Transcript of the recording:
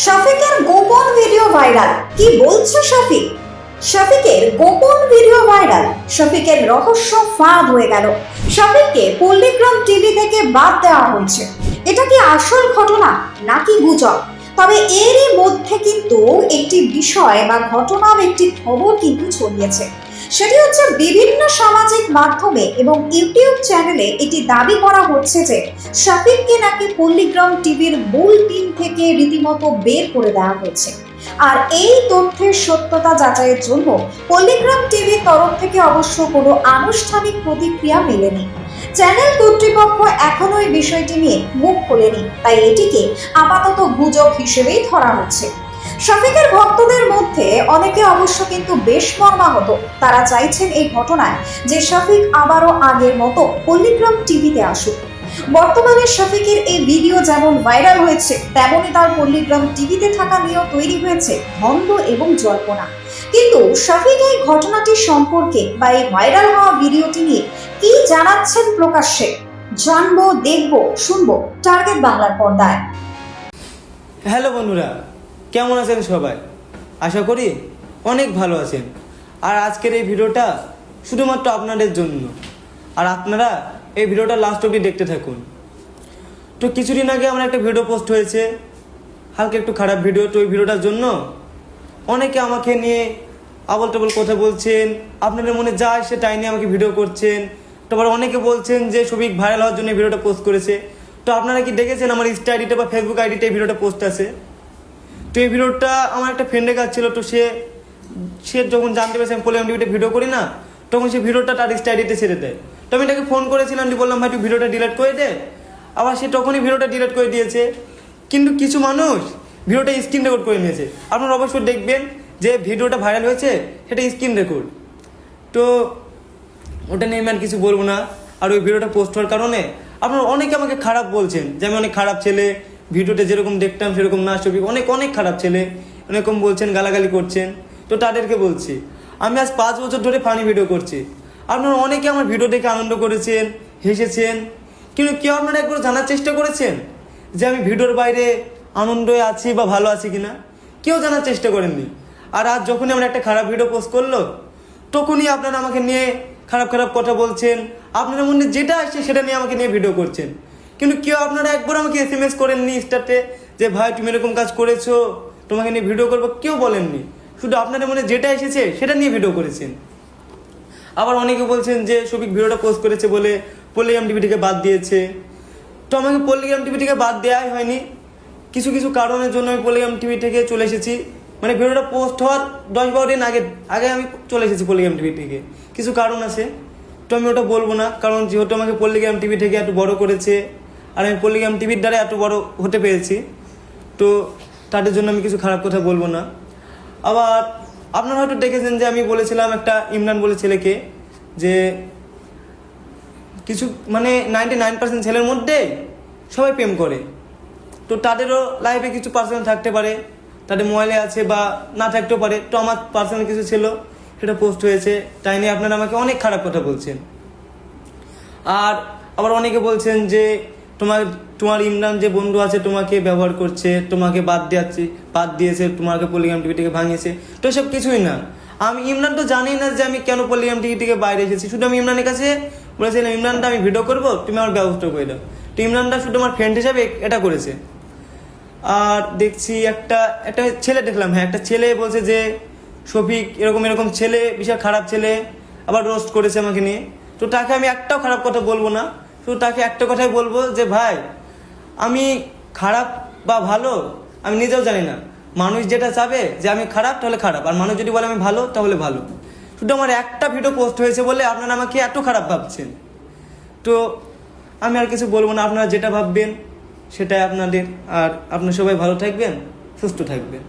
শফিকের গোপন video viral. কি বলছে শফিক? শফিকের গোপন ভিডিও ভাইরাল। শফিকের রহস্য ফাঁদ হয়ে গেল। শফিককে পল্লীগ্রাম টিভি থেকে বাদ দেওয়া হয়েছে। এটা কি আসল ঘটনা নাকি গুজব? তবে এরই মধ্যে কিন্তু একটি বিষয় বা ঘটনার একটি খবর কিন্তু ছড়িয়েছে। সেটি হচ্ছে বিভিন্ন সামাজিক মাধ্যমে এবং ইউটিউব চ্যানেলে এটি দাবি করা হচ্ছে যে শফিককে নাকি পল্লীগ্রাম টিভির মূল টিম থেকে রীতিমতো বের করে দেওয়া হয়েছে। আর এই তথ্যের সত্যতা যাচাইয়ের জন্য পল্লীগ্রাম টিভির তরফ থেকে অবশ্য কোনো আনুষ্ঠানিক প্রতিক্রিয়া মেলেনি। চ্যানেল কর্তৃপক্ষ এখনো এই বিষয়টি নিয়ে মুখ খোলেনি, তাই এটিকে আপাতত গুজব হিসেবেই ধরা হচ্ছে। শফিকের ভক্তদের মধ্যে অনেকে অবশ্য কিন্তু বেশ মর্মাহত। তারা চাইছেন এই ঘটনায় যে শফিক আবারও আগের মতো পল্লীগ্রাম টিভিতে আসুক। বর্তমানে শফিকের এই ভিডিও যেমন ভাইরাল হয়েছে, তেমনই তার পল্লীগ্রাম টিভিতে থাকা নিয়েও তৈরি হয়েছে ধন্দ এবং জল্পনা। কিন্তু শফিক এই ঘটনাটি সম্পর্কে বা এই ভাইরাল হওয়া ভিডিওটি নিয়ে কি জানাচ্ছেন প্রকাশ্যে, জানবো, দেখবো, শুনবো টার্গেট বাংলার পর্দায়। হ্যালো বন্ধুরা, কেমন আছেন সবাই? আশা করি অনেক ভালো আছেন। আর আজকের এই ভিডিওটা শুধুমাত্র আপনাদের জন্য, আর আপনারা এই ভিডিওটা লাস্ট অবধি দেখতে থাকুন। তো কিছুদিন আগে আমার একটা ভিডিও পোস্ট হয়েছে, হালকা একটু খারাপ ভিডিও। তো ওই ভিডিওটার জন্য অনেকে আমাকে নিয়ে আবল তাবল কথা বলছেন, আপনাদের মনে যা আসে তাই নিয়ে আমাকে ভিডিও করছেন। তারপর অনেকে বলছেন যে শফিক ভাইরাল হওয়ার জন্য ভিডিওটা পোস্ট করেছে। তো আপনারা কি দেখেছেন আমার ইনস্টা আইডিতে বা ফেসবুক আইডিতে এই ভিডিওটা পোস্ট আছে? তো এই ভিডিওটা আমার একটা ফ্রেন্ডের কাছে ছিল। তো সে যখন জানতে পেরেছে আমি পল্লীগ্রাম টিভিতে ভিডিও করি না, তখন সে ভিডিওটা তার ইনস্টা আইডিতে ছেড়ে দেয়। তো আমি তাকে ফোন করেছিলাম, বললাম ভাই তুই ভিডিওটা ডিলিট করে দে। আবার সে তখনই ভিডিওটা ডিলিট করে দিয়েছে। কিন্তু কিছু মানুষ ভিডিওটা স্ক্রিন রেকর্ড করে নিয়েছে। আপনারা অবশ্যই দেখবেন যে ভিডিওটা ভাইরাল হয়েছে সেটা স্ক্রিন রেকর্ড। তো ওটা নিয়ে আমি আর কিছু বলবো না। আর ওই ভিডিওটা পোস্ট হওয়ার কারণে আপনারা অনেকে আমাকে খারাপ বলছেন যে আমি অনেক খারাপ ছেলে, ভিডিওতে যেরকম দেখতাম সেরকম না, ছবি অনেক অনেক খারাপ ছেলে এরকম বলছেন, গালাগালি করছেন। তো তাদেরকে বলছি আমি আজ 5 বছর ধরে ফানি ভিডিও করছি। আপনারা অনেকে আমার ভিডিও দেখে আনন্দ করেছেন, হেসেছেন, কিন্তু কেউ আপনারা একবার জানার চেষ্টা করেছেন যে আমি ভিডিওর বাইরে আনন্দে আছি বা ভালো আছি কিনা? কেউ জানার চেষ্টা করেননি। আর আজ যখনই আমরা একটা খারাপ ভিডিও পোস্ট করলো, তখনই আপনারা আমাকে নিয়ে খারাপ খারাপ কথা বলছেন। আপনাদের মধ্যে যেটা আসছে সেটা নিয়ে আমাকে নিয়ে ভিডিও করছেন। কিন্তু কেউ আপনারা একবার আমাকে SMS করেননি ইনস্টাতে যে ভাই তুমি এরকম কাজ করেছো, তোমাকে নিয়ে ভিডিও করবো, কেউ বলেননি। শুধু আপনাদের মনে যেটা এসেছে সেটা নিয়ে ভিডিও করেছেন। আবার অনেকে বলছেন যে শফিক ভিডিওটা পোস্ট করেছে বলে পল্লীগ্রাম টিভি থেকে বাদ দিয়েছে। তো আমাকে পল্লীগ্রাম টিভি থেকে বাদ দেওয়াই হয়নি। কিছু কিছু কারণের জন্য আমি পল্লীগ্রাম টিভি থেকে চলে এসেছি। মানে ভিডিওটা পোস্ট হওয়ার 10-12 দিন আগে আমি চলে এসেছি পল্লীগ্রাম টিভি থেকে। কিছু কারণ আছে, তো আমি ওটা বলবো না। কারণ যেহেতু আমাকে পল্লীগ্রাম টিভি থেকে এত বড় করেছে আর আমি পল্লীগ্রাম টিভির দ্বারা এত বড় হতে পেরেছি, তো তাদের জন্য আমি কিছু খারাপ কথা বলবো না। আবার আপনারা হয়তো দেখেছেন যে আমি বলেছিলাম একটা ইমরান বলে ছেলেকে যে কিছু মানে 99% ছেলের মধ্যে সবাই প্রেম করে। তো তাদেরও লাইফে কিছু পার্সোনাল থাকতে পারে, তাদের মোবাইলে আছে বা না থাকতেও পারে। তো আমার পার্সোনাল কিছু ছিল, সেটা পোস্ট হয়েছে, তাই নিয়ে আপনারা আমাকে অনেক খারাপ কথা বলছেন। আর আবার অনেকে বলছেন যে তোমার ইমরান যে বন্ধু আছে তোমাকে ব্যবহার করছে, তোমাকে বাদ দিয়েছে, তোমাকে পল্লীগ্রাম টিভি থেকে ভাঙিয়েছে। তো এসব কিছুই না। আমি ইমরান তো জানি না যে আমি কেন পল্লীগ্রাম টিভি থেকে বাইরে এসেছি। শুধু আমি ইমরানের কাছে বলেছিলাম ইমরানটা আমি ভিডিও করবো, তুমি আমার ব্যবস্থা করে দাও। তো ইমরানটা শুধু আমার ফ্রেন্ড হিসাবে এটা করেছে। আর দেখছি একটা ছেলে দেখলাম, একটা ছেলে বলছে যে শফিক এরকম ছেলে, বিশাল খারাপ ছেলে, আবার রোস্ট করেছে আমাকে নিয়ে। তো তাকে আমি একটাও খারাপ কথা বলবো না। শুধু তাকে একটা কথাই বলবো যে ভাই আমি খারাপ বা ভালো আমি নিজেও জানি না। মানুষ যেটা চাবে যে আমি খারাপ তাহলে খারাপ, আর মানুষ যদি বলে আমি ভালো তাহলে ভালো। শুধু আমার একটা ভিডিও পোস্ট হয়েছে বলে আপনারা আমাকে এত খারাপ ভাবছেন। তো আমি আর কিছু বলবো না, আপনারা যেটা ভাববেন সেটাই আপনাদের। আর আপনারা সবাই ভালো থাকবেন, সুস্থ থাকবেন।